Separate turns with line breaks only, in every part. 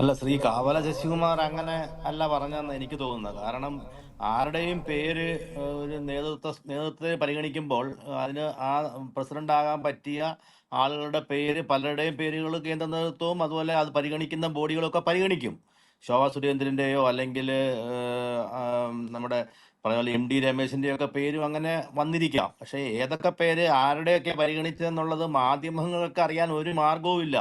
അല്ല, ശ്രീ കാവല ശശികുമാർ അങ്ങനെ അല്ല പറഞ്ഞെന്ന് എനിക്ക് തോന്നുന്നത്. കാരണം ആരുടെയും പേര് ഒരു നേതൃത്വത്തെ പരിഗണിക്കുമ്പോൾ അതിന് ആ പ്രസിഡന്റ് ആകാൻ പറ്റിയ ആളുകളുടെ പേര്, പലരുടെയും പേരുകൾ കേന്ദ്ര നേതൃത്വവും അതുപോലെ അത് പരിഗണിക്കുന്ന ബോഡികളൊക്കെ പരിഗണിക്കും. ശോഭാ സുരേന്ദ്രന്റെയോ അല്ലെങ്കിൽ നമ്മുടെ പറഞ്ഞ പോലെ MD രമേശിന്റെയോ ഒക്കെ പേരും അങ്ങനെ വന്നിരിക്കാം. പക്ഷേ ഏതൊക്കെ പേര് ആരുടെയൊക്കെ പരിഗണിച്ചതെന്നുള്ളത് മാധ്യമങ്ങൾക്ക് അറിയാൻ ഒരു മാർഗവും ഇല്ല.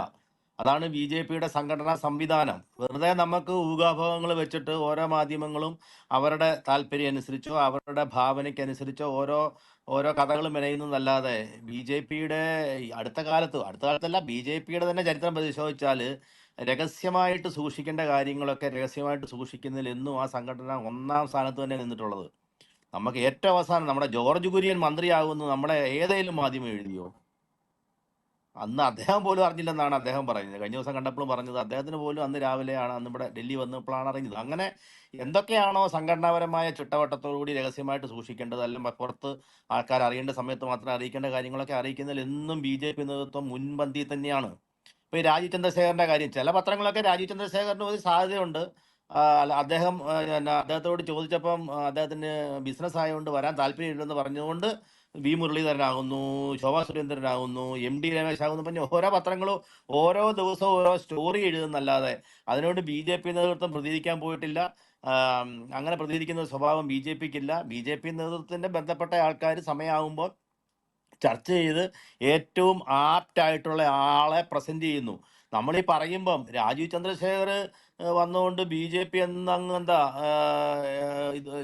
അതാണ് ബി.ജെ.പിയുടെ സംഘടനാ സംവിധാനം. വെറുതെ നമുക്ക് ഊഹാപോഹങ്ങൾ വെച്ചിട്ട് ഓരോ മാധ്യമങ്ങളും അവരുടെ താല്പര്യം അനുസരിച്ചോ അവരുടെ ഭാവനയ്ക്കനുസരിച്ചോ ഓരോ ഓരോ കഥകൾ മെനയുന്നതല്ലാതെ ബി.ജെ.പിയുടെ അടുത്ത കാലത്തല്ല, ബി.ജെ.പിയുടെ തന്നെ ചരിത്രം പരിശോധിച്ചാൽ രഹസ്യമായിട്ട് സൂക്ഷിക്കേണ്ട കാര്യങ്ങളൊക്കെ രഹസ്യമായിട്ട് സൂക്ഷിക്കുന്നതിൽ എന്നും ആ സംഘടന ഒന്നാം സ്ഥാനത്ത് തന്നെ നിന്നിട്ടുള്ളത്. നമുക്ക് ഏറ്റവും അവസാനം നമ്മുടെ ജോർജ് കുര്യൻ മന്ത്രിയാകുന്നു നമ്മുടെ ഏതെങ്കിലും മാധ്യമം എഴുതിയോ? അന്ന് അദ്ദേഹം പോലും അറിഞ്ഞില്ലെന്നാണ് അദ്ദേഹം പറയുന്നത്. കഴിഞ്ഞ ദിവസം കണ്ടപ്പോഴും പറഞ്ഞത് അദ്ദേഹത്തിന് പോലും അന്ന് രാവിലെയാണ്, അന്ന് ഇവിടെ ഡൽഹി വന്നപ്പോഴാണ് അറിഞ്ഞത്. അങ്ങനെ എന്തൊക്കെയാണോ സംഘടനാപരമായ ചിട്ടവട്ടത്തോടുകൂടി രഹസ്യമായിട്ട് സൂക്ഷിക്കേണ്ടത്, അല്ലെങ്കിൽ പുറത്ത് ആൾക്കാർ അറിയേണ്ട സമയത്ത് മാത്രം അറിയിക്കേണ്ട കാര്യങ്ങളൊക്കെ അറിയിക്കുന്നതിൽ എന്നും BJP നേതൃത്വം മുൻപന്തി തന്നെയാണ്. ഇപ്പൊ ഈ രാജീവ് ചന്ദ്രശേഖരന്റെ കാര്യം, ചില പത്രങ്ങളൊക്കെ രാജീവ് ചന്ദ്രശേഖരന് ഒരു സാധ്യതയുണ്ട്. അല്ല, അദ്ദേഹത്തോട് ചോദിച്ചപ്പം അദ്ദേഹത്തിന് ബിസിനസ് ആയതുകൊണ്ട് വരാൻ താല്പര്യമില്ലെന്ന് പറഞ്ഞുകൊണ്ട് മുരളീധരനാകുന്നു, ശോഭാ സുരേന്ദ്രനാകുന്നു, MD രമേശ് ആകുന്നു, പിന്നെ ഓരോ പത്രങ്ങളും ഓരോ ദിവസവും ഓരോ സ്റ്റോറി എഴുതുന്നല്ലാതെ അതിനോട് BJP നേതൃത്വം പ്രതികരിക്കാൻ പോയിട്ടില്ല. ആം, അങ്ങനെ പ്രതികരിക്കുന്ന സ്വഭാവം BJPക്കില്ല. BJP നേതൃത്വത്തിന്റെ ബന്ധപ്പെട്ട ആൾക്കാർ സമയമാകുമ്പോൾ ചർച്ച ചെയ്ത് ഏറ്റവും ആപ്റ്റ് ആയിട്ടുള്ള ആളെ പ്രസന്റ് ചെയ്യുന്നു. നമ്മളീ പറയുമ്പം രാജീവ് ചന്ദ്രശേഖർ വന്നുകൊണ്ട് BJP എന്നങ്ങ് എന്താ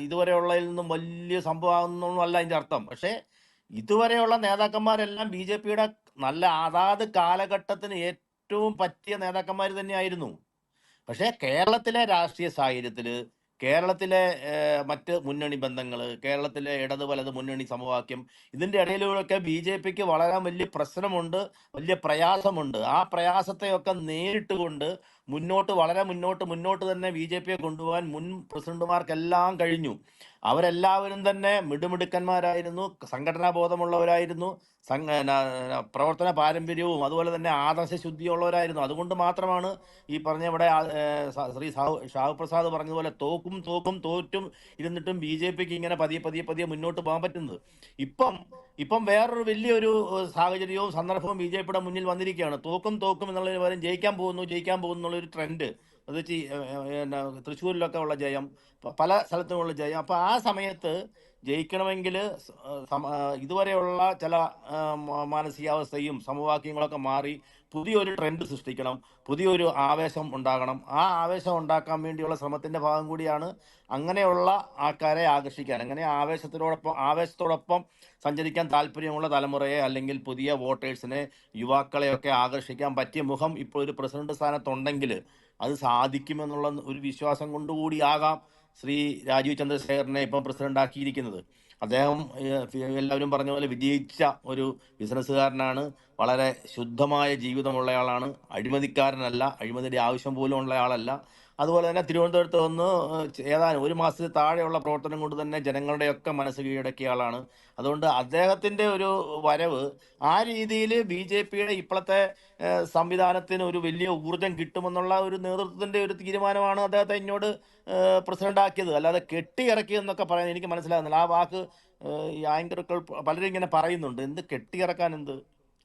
ഇതുവരെയുള്ളതിൽ നിന്നും വലിയ സംഭവമാകുന്നല്ല അതിൻ്റെ അർത്ഥം. പക്ഷേ ഇതുവരെയുള്ള നേതാക്കന്മാരെല്ലാം BJPയുടെ നല്ല അതാത് കാലഘട്ടത്തിന് ഏറ്റവും പറ്റിയ നേതാക്കന്മാർ തന്നെയായിരുന്നു. പക്ഷേ കേരളത്തിലെ രാഷ്ട്രീയ സാഹചര്യത്തിൽ, കേരളത്തിലെ മറ്റ് മുന്നണി ബന്ധങ്ങൾ, കേരളത്തിലെ ഇടത് വലത് മുന്നണി സമവാക്യം, ഇതിൻ്റെ ഇടയിലൂടെയൊക്കെ BJPക്ക് വളരെ വലിയ പ്രശ്നമുണ്ട്, വലിയ പ്രയാസമുണ്ട്. ആ പ്രയാസത്തെയൊക്കെ നേരിട്ട് കൊണ്ട് വളരെ മുന്നോട്ട് തന്നെ BJPയെ കൊണ്ടുപോകാൻ മുൻ പ്രസിഡന്റുമാർക്കെല്ലാം കഴിഞ്ഞു. അവരെല്ലാവരും തന്നെ മിടുമിടുക്കന്മാരായിരുന്നു, സംഘടനാ ബോധമുള്ളവരായിരുന്നു, പ്രവർത്തന പാരമ്പര്യവും അതുപോലെ തന്നെ ആദർശ ശുദ്ധിയുള്ളവരായിരുന്നു. അതുകൊണ്ട് മാത്രമാണ് ഈ പറഞ്ഞ ഇവിടെ ശ്രീ ഷാഹു പ്രസാദ് പറഞ്ഞതുപോലെ തോക്കും തോക്കും തോറ്റും ഇരുന്നിട്ടും BJPക്ക് ഇങ്ങനെ പതിയെ മുന്നോട്ട് പോകാൻ പറ്റുന്നത്. ഇപ്പം ഇപ്പം വേറൊരു വലിയൊരു സാഹചര്യവും സന്ദർഭവും BJPയുടെ മുന്നിൽ വന്നിരിക്കുകയാണ്. തോക്കും തോക്കും എന്നുള്ളതിന് പകരം ജയിക്കാൻ പോകുന്നു എന്നുള്ളൊരു ട്രെൻഡ്. അത് വെച്ച് തൃശ്ശൂരിലൊക്കെ ഉള്ള ജയം, പല സ്ഥലത്തുമുള്ള ജയം. അപ്പോൾ ആ സമയത്ത് ജയിക്കണമെങ്കിൽ ഇതുവരെയുള്ള ചില മാനസികാവസ്ഥയും സമവാക്യങ്ങളൊക്കെ മാറി പുതിയൊരു ട്രെൻഡ് സൃഷ്ടിക്കണം, പുതിയൊരു ആവേശം ഉണ്ടാകണം. ആ ആവേശം ഉണ്ടാക്കാൻ വേണ്ടിയുള്ള ശ്രമത്തിൻ്റെ ഭാഗം കൂടിയാണ് അങ്ങനെയുള്ള ആൾക്കാരെ ആകർഷിക്കാൻ, അങ്ങനെ ആവേശത്തോടൊപ്പം സഞ്ചരിക്കാൻ താല്പര്യമുള്ള തലമുറയെ അല്ലെങ്കിൽ പുതിയ വോട്ടേഴ്സിനെ, യുവാക്കളെയൊക്കെ ആകർഷിക്കാൻ പറ്റിയ മുഖം ഇപ്പോൾ ഒരു പ്രസിഡന്റ് സ്ഥാനത്തുണ്ടെങ്കിൽ അത് സാധിക്കുമെന്നുള്ള ഒരു വിശ്വാസം കൊണ്ടുകൂടിയാകാം ശ്രീ രാജീവ് ചന്ദ്രശേഖരനെ ഇപ്പം പ്രസിഡന്റ് ആക്കിയിരിക്കുന്നത്. അദ്ദേഹം എല്ലാവരും പറഞ്ഞ പോലെ വിജയിച്ച ഒരു ബിസിനസ്സുകാരനാണ്, വളരെ ശുദ്ധമായ ജീവിതമുള്ളയാളാണ്, അഴിമതിക്കാരനല്ല, അഴിമതിയുടെ ആവശ്യം പോലും ഉള്ള ആളല്ല. അതുപോലെ തന്നെ തിരുവനന്തപുരത്ത് വന്ന് ഏതാനും ഒരു മാസത്തിൽ താഴെയുള്ള പ്രവർത്തനം കൊണ്ട് തന്നെ ജനങ്ങളുടെയൊക്കെ മനസ്സ് കീഴടക്കിയ ആളാണ്. അതുകൊണ്ട് അദ്ദേഹത്തിൻ്റെ ഒരു വരവ് ആ രീതിയിൽ BJPയുടെ ഇപ്പോഴത്തെ സംവിധാനത്തിന് ഒരു വലിയ ഊർജം കിട്ടുമെന്നുള്ള ഒരു നേതൃത്വത്തിൻ്റെ ഒരു തീരുമാനമാണ് അദ്ദേഹത്തെ ഇങ്ങോട്ട് പ്രസിഡന്റ് ആക്കിയത്. അല്ലാതെ കെട്ടിയിറക്കിയെന്നൊക്കെ പറയാൻ എനിക്ക് മനസ്സിലാകുന്നില്ല. ആ വാക്ക് ഈ ആങ്കറുകൾ പലരും ഇങ്ങനെ പറയുന്നുണ്ട്. എന്ത് കെട്ടിയിറക്കാൻ, എന്ത്?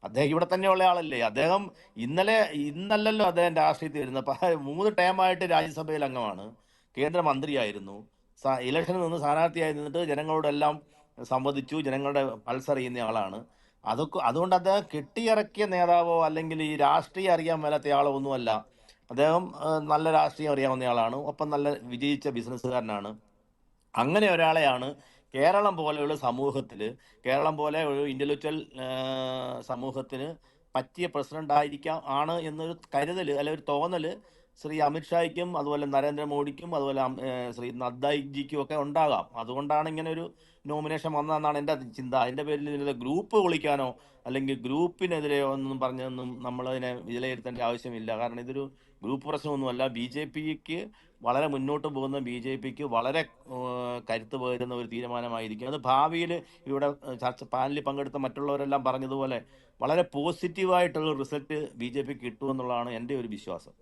അദ്ദേഹം ഇവിടെ തന്നെയുള്ള ആളല്ലേ. അദ്ദേഹം ഇന്നല്ലല്ലോ അദ്ദേഹം രാഷ്ട്രീയത്തിൽ വരുന്നത്. 3 ടേമായിട്ട് രാജ്യസഭയിൽ അംഗമാണ്, കേന്ദ്രമന്ത്രിയായിരുന്നു, ഇലക്ഷനിൽ നിന്ന് സ്ഥാനാർത്ഥിയായി നിന്നിട്ട് ജനങ്ങളോടെല്ലാം സംവദിച്ചു, ജനങ്ങളുടെ പൾസ് അറിയുന്ന ആളാണ്. അതുകൊണ്ട് അദ്ദേഹം കെട്ടിയിറക്കിയ നേതാവോ അല്ലെങ്കിൽ ഈ രാഷ്ട്രീയം അറിയാൻ മേലാത്ത ആളോ ഒന്നുമല്ല. അദ്ദേഹം നല്ല രാഷ്ട്രീയം അറിയാവുന്ന ആളാണ്, ഒപ്പം നല്ല വിജയിച്ച ബിസിനസ്സുകാരനാണ്. അങ്ങനെ ഒരാളെയാണ് കേരളം പോലെ ഒരു ഇൻ്റലക്ച്വൽ സമൂഹത്തിന് പറ്റിയ പ്രസിഡന്റ് ആണ് എന്നൊരു കരുതൽ, അല്ലെ ഒരു തോന്നൽ ശ്രീ അമിത്ഷായ്ക്കും അതുപോലെ നരേന്ദ്രമോദിക്കും അതുപോലെ ശ്രീ നദ്ദാജിക്കും ഒക്കെ ഉണ്ടാകാം. അതുകൊണ്ടാണ് ഇങ്ങനെ ഒരു നോമിനേഷൻ വന്നതെന്നാണ് എൻ്റെ ചിന്ത. അതിൻ്റെ പേരിൽ ഇതിൻ്റെ ഗ്രൂപ്പ് വിളിക്കാനോ അല്ലെങ്കിൽ ഗ്രൂപ്പിനെതിരെ ഒന്നും പറഞ്ഞൊന്നും നമ്മളതിനെ വിലയിരുത്തേണ്ട ആവശ്യമില്ല. കാരണം ഇതൊരു ഗ്രൂപ്പ് പ്രശ്നമൊന്നുമല്ല. BJPക്ക് വളരെ മുന്നോട്ട് പോകുന്ന BJPക്ക് വളരെ കരുത്ത് പകരുന്ന ഒരു തീരുമാനമായിരിക്കും അത്. ഭാവിയിൽ ഇവിടെ ചർച്ച പാനലിൽ പങ്കെടുത്ത മറ്റുള്ളവരെല്ലാം പറഞ്ഞതുപോലെ വളരെ പോസിറ്റീവായിട്ടുള്ള റിസൾട്ട് BJPക്ക് കിട്ടുമെന്നുള്ളതാണ് എൻ്റെ ഒരു വിശ്വാസം.